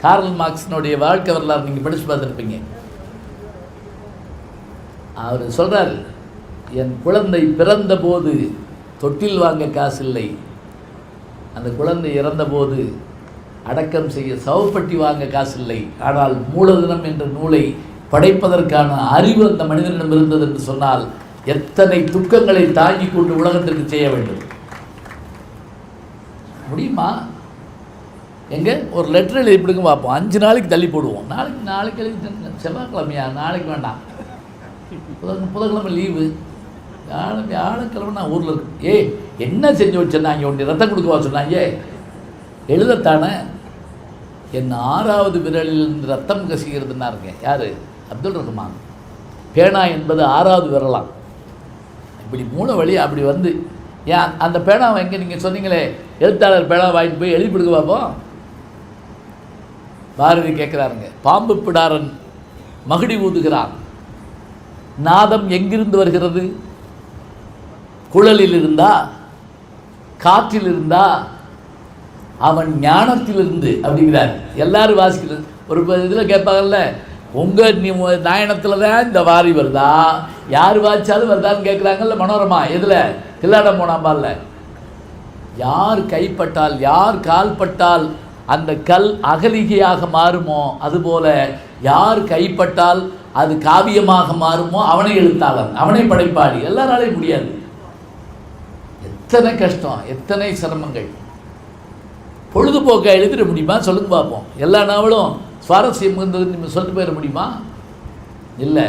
கார்ல் மார்க்ஸினுடைய வாழ்க்கை வரலாறு நீங்கள் படித்து பார்த்துருப்பீங்க. அவர் சொல்கிறார், என் குழந்தை பிறந்த போது தொட்டில் வாங்க காசு இல்லை, அந்த குழந்தை இறந்தபோது அடக்கம் செய்ய சவப்பட்டி வாங்க காசு இல்லை, ஆனால் மூலதனம் என்ற நூலை படைப்பதற்கான அறிவு அந்த மனிதனிடம் இருந்தது என்று சொன்னால் எத்தனை துக்கங்களை தாங்கி கொண்டு உலகத்திற்கு செய்ய வேண்டும் முடியுமா? எங்கே ஒரு லெட்டர் எழுதி பிடிக்க பார்ப்போம், 5 நாளைக்கு தள்ளி போடுவோம். நாளைக்கு எழுதி, செவ்வாய்க்கிழமையா? நாளைக்கு வேண்டாம், புதன்கிழமை லீவு, வியாழக்கிழமை நான் ஊரில் இருக்கு. என்ன செஞ்சு வச்சுருந்தாங்க? ஒன்று ரத்தம் கொடுக்கவா சொன்னாங்க? எழுதத்தானே. என் 6வது விரலிலிருந்து ரத்தம் கசிக்கிறதுனாருங்க. யார்? அப்துல் ரஹ்மான். பேனா என்பது 6வது விரலாம். இப்படி மூளை வழி அப்படி ஏன் அந்த பேனாவை எங்கே நீங்கள் சொன்னீங்களே, எழுத்தாளர் பேனா வாங்கிட்டு போய் எழுதி கொடுக்க பார்ப்போம். பாரதி கேட்குறாருங்க, பாம்பு பிடாரன் மகுடி ஊதுகிறான், நாதம் எங்கிருந்து வருகிறது? குழலில் இருந்தா, காற்றில் இருந்தா, அவன் ஞானத்திலிருந்து அப்படிங்கிறார். எல்லாரும் வாசிக்கிறது. ஒரு இதில் கேட்பாங்கல்ல, உங்கள் நாயனத்தில் தான் இந்த வாரி வருதா, யார் வாய்ச்சாலும் வருதான்னு கேட்குறாங்கல்ல மனோரமா. எதில்? தில்லாடம் போனாம்பால்ல. யார் கைப்பட்டால், யார் கால்பட்டால் அந்த கல் அகலிகையாக மாறுமோ, அதுபோல யார் கைப்பட்டால் அது காவியமாக மாறுமோ அவனை எழுத்தாளன், அவனை படைப்பாளி. எல்லாராலையும் முடியாது. எத்தனை கஷ்டம், எத்தனை சிரமங்கள். பொழுதுபோக்காக எழுதிட முடியுமா? சொல்லுங்க பார்ப்போம். எல்லா நாவலும் சுவாரஸ்யம் இருந்ததுன்னு நீங்கள் சொல்லிட்டு போயிட முடியுமா? இல்லை.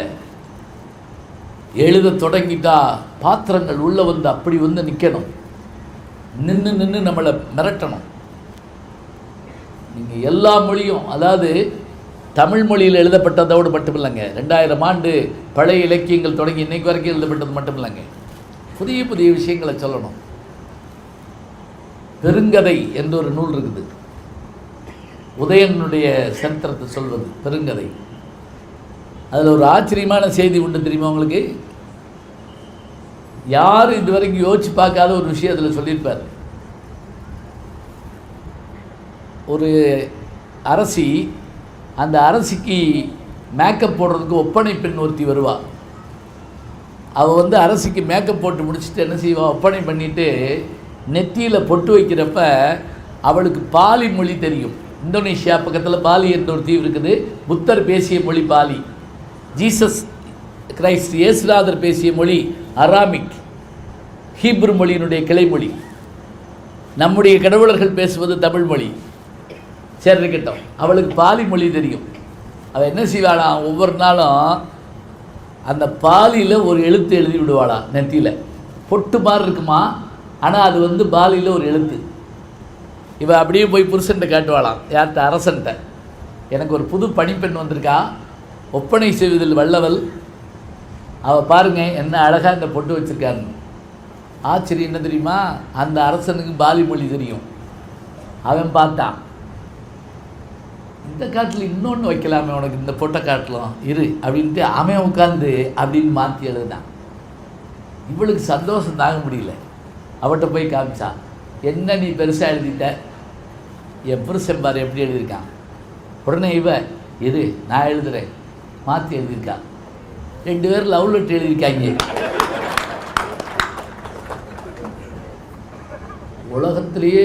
எழுத தொடங்கிட்டா பாத்திரங்கள் உள்ளே வந்து அப்படி வந்து நிற்கணும், நின்று நம்மளை மிரட்டணும். நீங்கள் எல்லா மொழியும், அதாவது தமிழ் மொழியில் எழுதப்பட்டதோடு மட்டும் இல்லைங்க, 2000 ஆண்டு பழைய இலக்கியங்கள் தொடங்கி இன்னைக்கு வரைக்கும் எழுதப்பட்டது மட்டும் இல்லைங்க, புதிய புதிய விஷயங்களை சொல்லணும். பெருங்கதை என்ற ஒரு நூல் இருக்குது, உதயனுடைய சரித்திரத்தை சொல்வது பெருங்கதை. அதில் ஒரு ஆச்சரியமான செய்தி உண்டு தெரியுமா உங்களுக்கு? யாரும் இதுவரைக்கும் யோசிச்சு பார்க்காத ஒரு விஷயம் அதில் சொல்லியிருப்பார். ஒரு அரசி, அந்த அரசிக்கு மேக்கப் போடுறதுக்கு ஒப்பனை பெண் ஒருத்தி வருவாள். அவள் வந்து அரசிக்கு மேக்கப் போட்டு முடிச்சுட்டு என்ன செய்வாள், ஒப்பனை பண்ணிவிட்டு நெத்தியில் பொட்டு வைக்கிறப்ப அவளுக்கு பாலி மொழி தெரியும். இந்தோனேஷியா பக்கத்தில் பாலி என்ற ஒரு தீவு இருக்குது. புத்தர் பேசிய மொழி பாலி, ஜீசஸ் கிரைஸ்ட் இயேசுநாதர் பேசிய மொழி அராமிக், ஹீப்ரு மொழியினுடைய கிளைமொழி. நம்முடைய கடவுளர்கள் பேசுவது தமிழ் மொழி. சரி இருக்கட்டும், அவளுக்கு பாலி மொழி தெரியும். அவள் என்ன செய்வாளா, ஒவ்வொரு நாளும் அந்த பாலியில் ஒரு எழுத்து எழுதி விடுவாளா நெத்தியில். பொட்டு மாதிரி இருக்குமா, ஆனால் அது வந்து பாலியில் ஒரு எழுத்து. இவள் அப்படியே போய் புருஷன்ட்ட காட்டுவாளாம், யார்கிட்ட, அரசன்ட்ட. எனக்கு ஒரு புது பணிப்பெண் வந்திருக்கா, ஒப்பனை செய்வதில் வல்லவள், அவள் பாருங்க என்ன அழகாக இந்த பொட்டு வச்சுருக்காருன்னு. ஆச்சரியம் என்ன தெரியுமா, அந்த அரசனுக்கு பாலி மொழி தெரியும். அவன் பார்த்தான், இந்த காட்டில் இன்னொன்று வைக்கலாமே உனக்கு, இந்த பொட்டை காட்டலாம் இரு அப்படின்ட்டு அவன் உட்காந்து அப்படின்னு மாற்றி எழுதுனான். இவளுக்கு சந்தோஷம் தாங்க முடியல. அவட்ட போய் காமிச்சா, என்ன நீ பெருசாக எழுதிட்ட, என் புருஷன் பாரு எப்படி எழுதியிருக்கான். உடனே இரு நான் எழுதுகிறேன், மாற்றி எழுதியிருக்கான். 2 பேர் லவ் லெட்டர் எழுதியிருக்காங்க. உலகத்திலேயே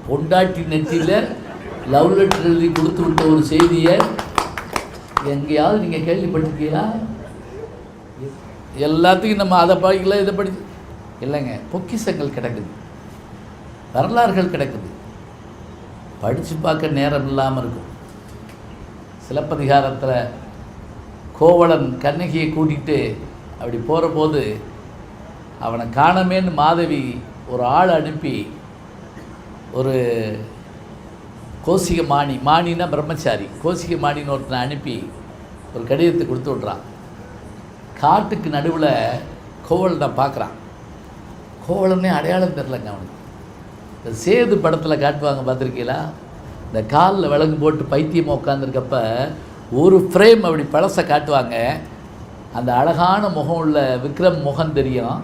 பொண்டாட்டி நெற்றியில் லவ் லெட்டர் எழுதி கொடுத்து விட்ட ஒரு செய்தியை எங்கேயாவது நீங்கள் கேள்விப்பட்டிருக்கீங்களா? எல்லாத்துக்கும் நம்ம அதை படிக்கல இதை படிச்சு இல்லைங்க. பொக்கிஷங்கள் கிடக்குது, வரலாறுகள் கிடக்குது, படித்து பார்க்க நேரம் இல்லாமல் இருக்கும். சிலப்பதிகாரத்தில் கோவலன் கண்ணகியை கூட்டிகிட்டு அப்படி போகிற போது அவனை காணமேன்னு மாதவி ஒரு ஆள் அனுப்பி, ஒரு கோசிக மாணின்னா பிரம்மச்சாரி, கோசிக மாணின்னு ஒருத்தனை அனுப்பி ஒரு கடிதத்தை கொடுத்து விட்றான். காட்டுக்கு நடுவில் கோவலனை பார்க்குறான். கோவலனே அடையாளம் தெரிலங்க அவனுக்கு. இந்த சேது படத்தில் காட்டுவாங்க பார்த்துருக்கீங்களா, இந்த காலில் விலங்கு போட்டு பைத்தியமாக உட்காந்துருக்கப்ப ஒரு ஃப்ரேம் அப்படி பழசை காட்டுவாங்க. அந்த அழகான முகம் உள்ள விக்ரம் முகம் தெரியும்.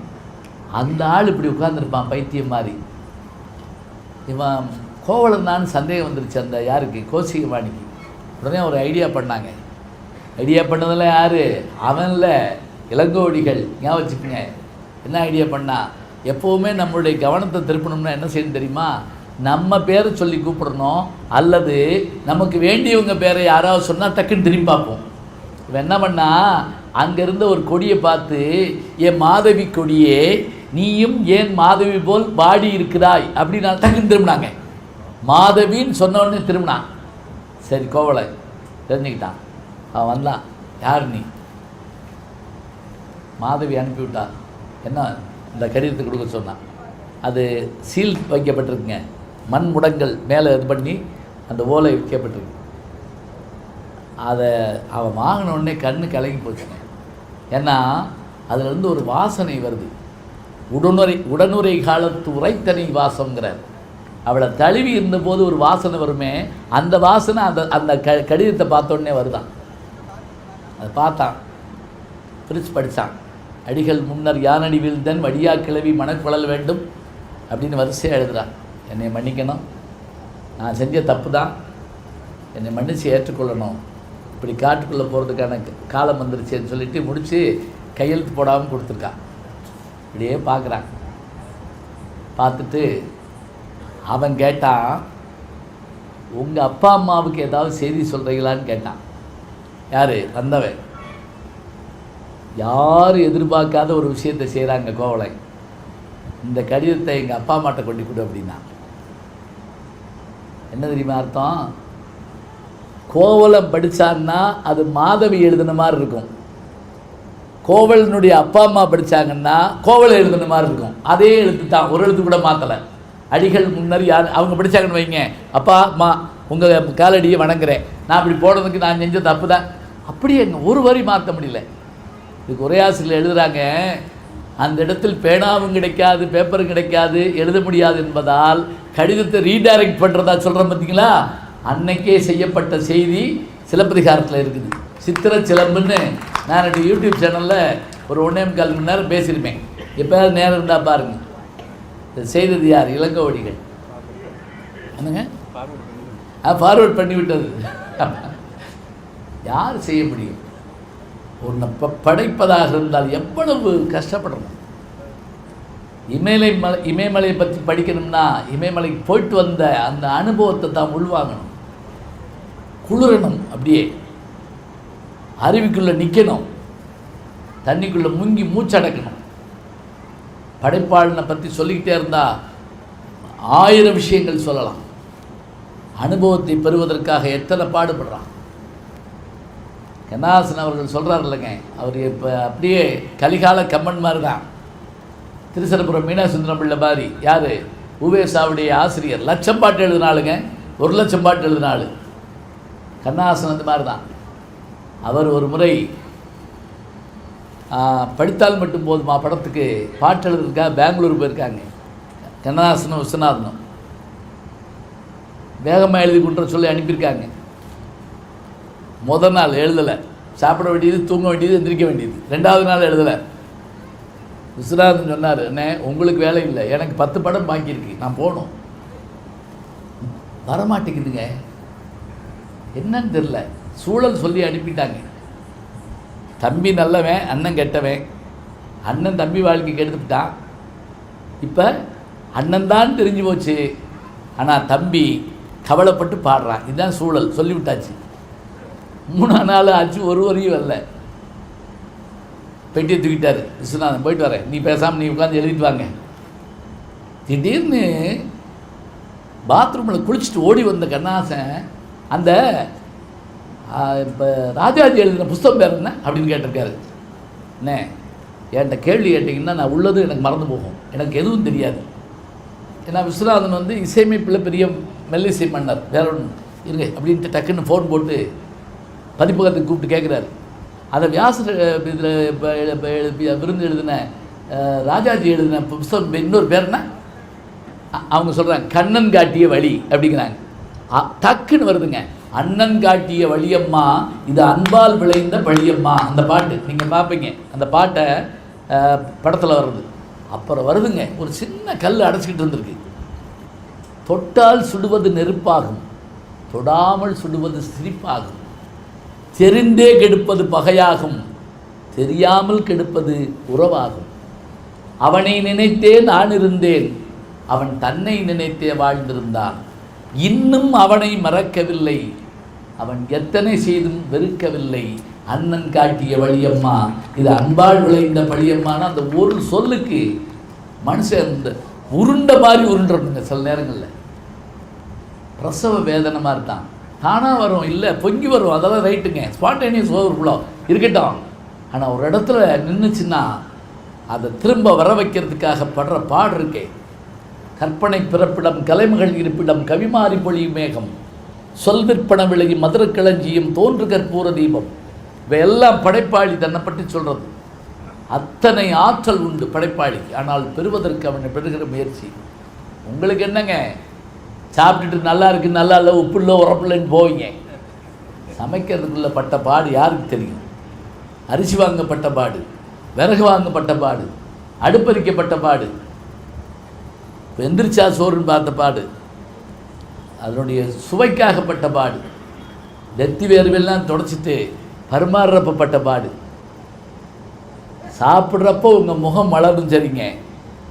அந்த ஆள் இப்படி உட்காந்துருப்பான் பைத்தியம் மாதிரி. இவன் கோவலன் தான் சந்தேகம் வந்துருச்சு அந்த யாருக்கு, கோசிகவாணிக்கு. உடனே ஒரு ஐடியா பண்ணாங்க. ஐடியா பண்ணதெல்லாம் யார், அவன்ல இளங்கோவடிகள். ஞாபகம் வச்சுக்கோங்க. என்ன ஐடியா பண்ணா, எப்போவுமே நம்மளுடைய கவனத்தை திருப்பணும்னா என்ன செய்யணும் தெரியுமா, நம்ம பேரை சொல்லி கூப்பிடணும், அல்லது நமக்கு வேண்டியவங்க பேரை யாராவது சொன்னால் டக்குன்னு திரும்பி பார்ப்போம். இவன் என்ன பண்ணா, அங்கேருந்த ஒரு கொடியை பார்த்து, என் மாதவி கொடியே நீயும் ஏன் மாதவி போல் பாடி இருக்கிறாய் அப்படின்னு டக்குன்னு திரும்பினாங்க. மாதவின்னு சொன்னோடனே திரும்பினான். சரி கோவலை தெரிஞ்சுக்கிட்டான். அவன் வந்தான், யார் நீ? மாதவி அனுப்பிவிட்டா. என்ன, இந்த கடிதத்தை கொடுக்க சொன்னான். அது சீல் வைக்கப்பட்டிருக்குங்க, மண் முடங்கள் மேலே இது பண்ணி அந்த ஓலை வைக்கப்பட்டிருக்கு. அதை அவன் வாங்கினோடனே கண்ணு கலங்கி போச்சுங்க. ஏன்னா அதிலிருந்து ஒரு வாசனை வருது. உடனுரை காலத்து உரைத்தனி வாசங்கிறார். அவளை தழுவி இருந்தபோது ஒரு வாசனை வருமே, அந்த வாசனை அந்த கடிதத்தை பார்த்தோடனே வருதான். அதை பார்த்தான், பிரித்து படித்தான். அடிகள் முன்னர் யானடி வீழ்ந்தன் வடியா கிளவி மனக்குழல் வேண்டும் அப்படின்னு வரிசையாக எழுதுகிறான். என்னை மன்னிக்கணும், நான் செஞ்ச தப்பு தான், என்னை மன்னித்து ஏற்றுக்கொள்ளணும், இப்படி காட்டுக்குள்ளே போகிறதுக்கான காலம் வந்துருச்சுன்னு சொல்லிட்டு முடித்து கையெழுத்து போடாமல் கொடுத்துருக்கான். இப்படியே பார்க்குறான். பார்த்துட்டு அவன் கேட்டான், உங்கள் அப்பா அம்மாவுக்கு ஏதாவது செய்தி சொல்கிறீங்களான்னு கேட்டான். யார் வந்தவன்? யாரும் எதிர்பார்க்காத ஒரு விஷயத்தை செய்கிறாங்க கோவலை. இந்த கடிதத்தை எங்கள் அப்பா அம்மாட்ட கொண்டு கொடு அப்படின்னா. என்ன தெரியுமா அர்த்தம்? கோவலம் படித்தான்னா அது மாதவி எழுதின மாதிரி இருக்கும். கோவலனுடைய அப்பா அம்மா படித்தாங்கன்னா கோவலம் எழுதின மாதிரி இருக்கும். அதே எழுத்து தான், ஒரு எழுத்து கூட மாற்றலை. அடிகள் முன்னர் யார் அவங்க படித்தாங்கன்னு வைங்க, அப்பா அம்மா உங்கள் காலடியை வணங்குறேன், நான் அப்படி போடுறதுக்கு நான் செஞ்ச தப்பு தான், அப்படியே ஒரு வரி மாற்ற முடியல. இதுக்கு உரையாசிரியர் எழுதுகிறாங்க, அந்த இடத்தில் பேனாவும் கிடைக்காது, பேப்பரும் கிடைக்காது, எழுத முடியாது என்பதால் கடிதத்தை ரீடைரக்ட் பண்ணுறதா சொல்கிறேன் பார்த்தீங்களா, அன்னைக்கே செய்யப்பட்ட செய்தி சிலப்பதிகாரத்தில் இருக்குது. சித்திர சிலம்புன்னு நான் என்னுடைய யூடியூப் சேனலில் ஒரு 1.25 மணி நேரம் பேசியிருப்பேன். எப்போயாவது நேரம் இருந்தால் பாருங்கள். இதை செய்தது யார்? இளங்கோவடிகள். என்னங்க ஃபார்வர்ட் பண்ணிவிட்டது. யார் செய்ய முடியும்? ஒன்று படைப்பதாக இருந்தால் எவ்வளவு கஷ்டப்படணும். இமயமலையை பற்றி படிக்கணும்னா இமயமலைக்கு போயிட்டு வந்த அந்த அனுபவத்தை தான் உள்வாங்கணும். குளிரணும், அப்படியே அருவிக்குள்ளே நிற்கணும், தண்ணிக்குள்ளே முங்கி மூச்சடக்கணும். படைப்பாளனை பற்றி சொல்லிக்கிட்டே இருந்தால் 1000 விஷயங்கள் சொல்லலாம். அனுபவத்தை பெறுவதற்காக எத்தனை பாடுபடுறான். கண்ணாசன் அவர்கள் சொல்கிறார் இல்லைங்க, அவர் இப்போ அப்படியே கலிகால கம்மன் மாதிரி தான். திருச்சிரபுரம் மீனாசுந்தரம் பிள்ளை மாதிரி. யார்? உவேசாவுடைய ஆசிரியர். 1,00,000 பாட்டு எழுதினாலுங்க, 1,00,000 பாட்டு எழுதினாலு. கண்ணாசன் அந்த மாதிரி தான். அவர் ஒரு முறை படித்தால் மட்டும் போதுமா படத்துக்கு பாட்டு எழுதுறதுக்காக பெங்களூர் போயிருக்காங்க. கண்ணதாசனும் விஸ்வநாதனும் வேகமாக எழுதி கொண்டு சொல்லி அனுப்பியிருக்காங்க. முதல் நாள் எழுதலை, சாப்பிட வேண்டியது, தூங்க வேண்டியது, எந்திரிக்க வேண்டியது. 2வது நாள் எழுதலை. விஸ்வநாதன் சொன்னார், அண்ணே உங்களுக்கு வேலை இல்லை, எனக்கு 10 படம் பாக்கியிருக்கு, நான் போகணும். வரமாட்டேங்குதுங்க, என்னன்னு தெரில. சூழல் சொல்லி அனுப்பிட்டாங்க. தம்பி நல்லவன், அண்ணன் கெட்டவன். அண்ணன் தம்பி வாழ்க்கை கெடுத்துட்டான். இப்போ அண்ணன் தான் தெரிஞ்சு போச்சு, ஆனால் தம்பி கவலைப்பட்டு பாடுறான். இதுதான் சூழல், சொல்லிவிட்டாச்சு. 3 நாள் ஆச்சு, ஒரு வரையும் வரல. பெட்டியை தூக்கிட்டார் விஸ்வநாதன். போயிட்டு வரேன், நீ பேசாமல் நீ உட்காந்து எழுதிட்டு வாங்க. திடீர்னு பாத்ரூமில் குளிச்சுட்டு ஓடி வந்த கண்ணாசன் அந்த இப்போ ராஜாஜி எழுதின புஸ்தகம் பேர் என்ன அப்படின்னு கேட்டிருக்காரு. அண்ணே என்கிட்ட கேள்வி கேட்டிங்கன்னா நான் உள்ளது எனக்கு மறந்து போகும், எனக்கு எதுவும் தெரியாது. ஏன்னா விஸ்வநாதன் வந்து இசையமைப்பில் பெரிய மெல்லிசை மன்னர், வேற ஒன்று இருங்க அப்படின்ட்டு டக்குன்னு ஃபோன் போட்டு பதிப்பகத்துக்கு கூப்பிட்டு கேட்குறாரு. அதை வியாசர் இதில் விருந்து எழுதின ராஜாஜி எழுதின புஸ்தகம் இன்னொரு பேர் என்ன? அவங்க சொல்கிறாங்க கண்ணன் காட்டிய வழி அப்படிங்கிறாங்க. டக்குன்னு வருதுங்க, அண்ணன் காட்டிய வழியம்மா இது அன்பால் விளைந்த பழியம்மா. அந்த பாட்டு நீங்கள் பார்ப்பீங்க, அந்த பாட்டை படத்தில் வருது. அப்புறம் வருதுங்க, ஒரு சின்ன கல் அடைச்சிக்கிட்டு இருந்திருக்கு. தொட்டால் சுடுவது நெருப்பாகும், தொடாமல் சுடுவது சிரிப்பாகும், தெரிந்தே கெடுப்பது பகையாகும், தெரியாமல் கெடுப்பது உறவாகும். அவனை நினைத்தே நான் இருந்தேன், அவன் தன்னை நினைத்தே வாழ்ந்திருந்தான். இன்னும் அவனை மறக்கவில்லை, அவன் எத்தனை செய்தும் வெறுக்கவில்லை. அண்ணன் காட்டிய வழியம்மா இது அன்பால் விளைந்த பழியம்மான அந்த ஒரு சொல்லுக்கு மனுஷன் இந்த உருண்ட மாதிரி உருண்டுறனுங்க. சில நேரங்களில் பிரசவ வேதனை மாதிரி தான், தானாக வரும், இல்லை பொங்கி வரும், அதெல்லாம் ரைட்டுங்க, ஸ்பான்டேனியஸ் ஓவர்ஃப்ளோ இருக்கட்டும். ஆனால் ஒரு இடத்துல நின்றுச்சுன்னா அதை திரும்ப வர வைக்கிறதுக்காக படுற பாடு இருக்கே. கற்பனை பிறப்பிடம், கலைமகள் இருப்பிடம், கவிமாறி பொழியும் மேகம், சொல் விற்பன விளையும் மதுரக்கிளஞ்சியும், தோன்று கற்பூர தீபம். இவையெல்லாம் படைப்பாளி தன்னை பற்றி சொல்கிறது. அத்தனை ஆற்றல் உண்டு படைப்பாளிக்கு. ஆனால் பெறுவதற்கு அவனை பெறுகிற முயற்சி. உங்களுக்கு என்னங்க, சாப்பிட்டுட்டு நல்லா இருக்குது, நல்லா இல்லை, உப்பு இல்லை, உரப்பில்லைன்னு போவீங்க. சமைக்கிறதுக்குள்ள பட்ட பாடு யாருக்கு தெரியும்? அரிசி வாங்கப்பட்ட பாடு, விறகு வாங்கப்பட்ட பாடு, அடுப்பறிக்கப்பட்ட பாடு, எந்திரிச்சா சோறுன்னு பார்த்த பாடு, அதனுடைய சுவைக்காகப்பட்ட பாடு, நெத்தி வேர்வெல்லாம் தொடச்சிட்டு பரிமாறுறப்பட்ட பாடு. சாப்பிட்றப்போ உங்கள் முகம் மலரும் சரிங்க,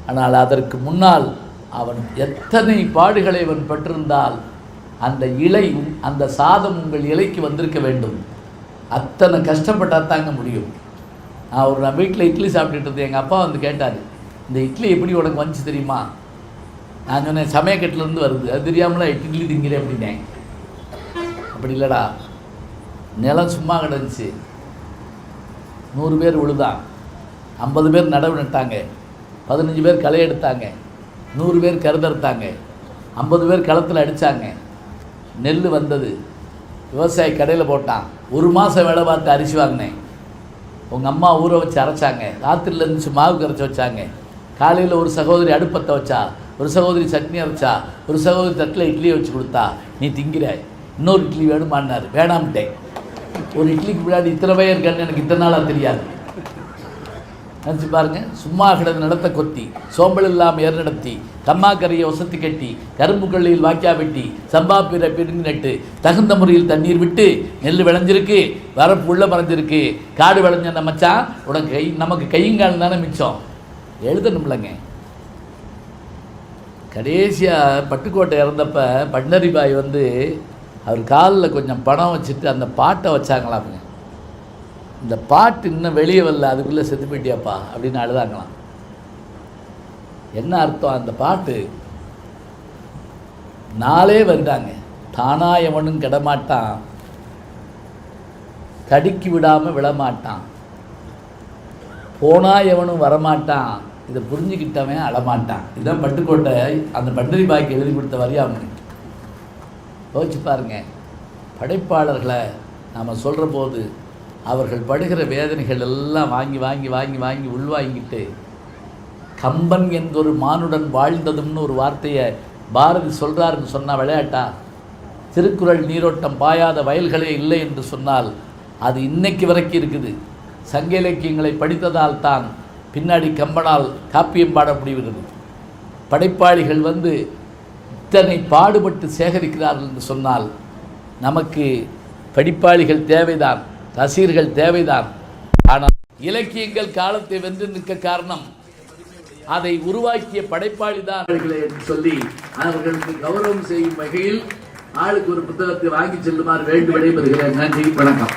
ஆனால் அதற்கு முன்னால் அவன் எத்தனை பாடுகளை அவன் பெற்றிருந்தால் அந்த இலை, அந்த சாதம் உங்கள் இலைக்கு வந்திருக்க வேண்டும். அத்தனை கஷ்டப்பட்டால் தாங்க முடியும். நான் வீட்டில் இட்லி சாப்பிட்டுட்டு இருந்தேன். எங்கள் அப்பா வந்து கேட்டார், இந்த இட்லி எப்படி உனக்கு வந்துச்சு தெரியுமா? நான் சொன்னேன், சமயக்கட்டிலேருந்து வருது, அது தெரியாமலாம் இட்லி திங்கிறேன் அப்படின்னேன். அப்படி இல்லைடா, நிலம் சும்மா கிடந்துச்சு. 100 பேர் உழுதான், 50 பேர் நடவு நட்டாங்க, 15 பேர் களை எடுத்தாங்க, 100 பேர் கருதறுத்தாங்க, 50 பேர் களத்தில் அடித்தாங்க. நெல் வந்தது, விவசாயி கடையில் போட்டான். 1 மாதம் வேலை பார்த்து அரிசி வாங்கினேன். உங்கள் அம்மா ஊற வச்சு அரைச்சாங்க, ராத்திரியில் இருந்துச்சு மாவு கரைச்சி வச்சாங்க. காலையில் ஒரு சகோதரி அடுப்பத்தை வச்சா, ஒரு சகோதரி சட்னி அரைச்சா, ஒரு சகோதரி தட்டில் இட்லியை வச்சு கொடுத்தா. நீ திங்கிறாய், இன்னொரு இட்லி வேணுமான்னாரு, வேணாம்ட்டேன். ஒரு இட்லிக்கு முன்னாடி இத்தனை பையன் இருக்கான்னு எனக்கு இத்தனை நாளாக தெரியாது. நினச்சி பாருங்கள். சும்மா கிடந்த நிலத்தை கொத்தி, சோம்பல் இல்லாமல் ஏர் நடத்தி, கம்மாக்கரையை ஒசத்தி கட்டி, கரும்பு கொள்ளையில் வாக்கியா வெட்டி, சம்பாப்பீரை பிரிந்து நட்டு, தகுந்த முறையில் தண்ணீர் விட்டு, நெல் விளைஞ்சிருக்கு, வரப்பு உள்ள மறைஞ்சிருக்கு, காடு விளைஞ்ச மச்சான் உனக்கு நமக்கு கையங்காலம் தானே மிச்சம். எழுதணும்லங்க. கடைசியாக பட்டுக்கோட்டை இறந்தப்ப பண்டரிபாய் வந்து அவர் காலில் கொஞ்சம் பணம் வச்சுட்டு அந்த பாட்டை வச்சாங்களாமுங்க. இந்த பாட்டு இன்னும் வெளியே வரல, அதுக்குள்ளே செத்து போயிட்டியாப்பா அப்படின்னு அழுதாங்களாம். என்ன அர்த்தம்? அந்த பாட்டு நாளே வருதாங்க. தானா எவனும் கிடமாட்டான், தடுக்கி விடாமல் விடமாட்டான், போனா எவனும் வரமாட்டான், இதை புரிஞ்சுக்கிட்டவன் அழமாட்டான். இதுதான் பட்டுக்கோட்டை அந்த பண்டரிபாய்க்கு எழுதி கொடுத்த வரியாம. யோசிச்சு பாருங்க. படைப்பாளர்களை நாம் சொல்கிற போது அவர்கள் படுகிற வேதனைகள் எல்லாம் வாங்கி வாங்கி வாங்கி வாங்கி உள்வாங்கிட்டு, கம்பன் என்றொரு மானுடன் வாழ்ந்ததும்னு ஒரு வார்த்தையை பாரதி சொல்கிறாருன்னு சொன்னால் விளையாட்டா? திருக்குறள் நீரோட்டம் பாயாத வயல்களே இல்லை என்று சொன்னால் அது இன்னைக்கு வரைக்கும் இருக்குது. சங்க இலக்கியங்களை படித்ததால் தான் பின்னாடி கம்பனால் காப்பியம் பாட முடிகிறது. படைப்பாளிகள் வந்து இத்தனை பாடுபட்டு சேகரிக்கிறார்கள் என்று சொன்னால் நமக்கு படிப்பாளிகள் தேவைதான், ரசிகர்கள் தேவைதான். ஆனால் இலக்கியங்கள் காலத்தை வென்று நிற்க காரணம் அதை உருவாக்கிய படைப்பாளி தான் என்று சொல்லி அவர்களுக்கு கௌரவம் செய்யும் வகையில் ஆளுக்கு ஒரு புத்தகத்தை வாங்கி செல்லுமாறு வேண்டி விடைபெறுகிறேன். நன்றி, வணக்கம்.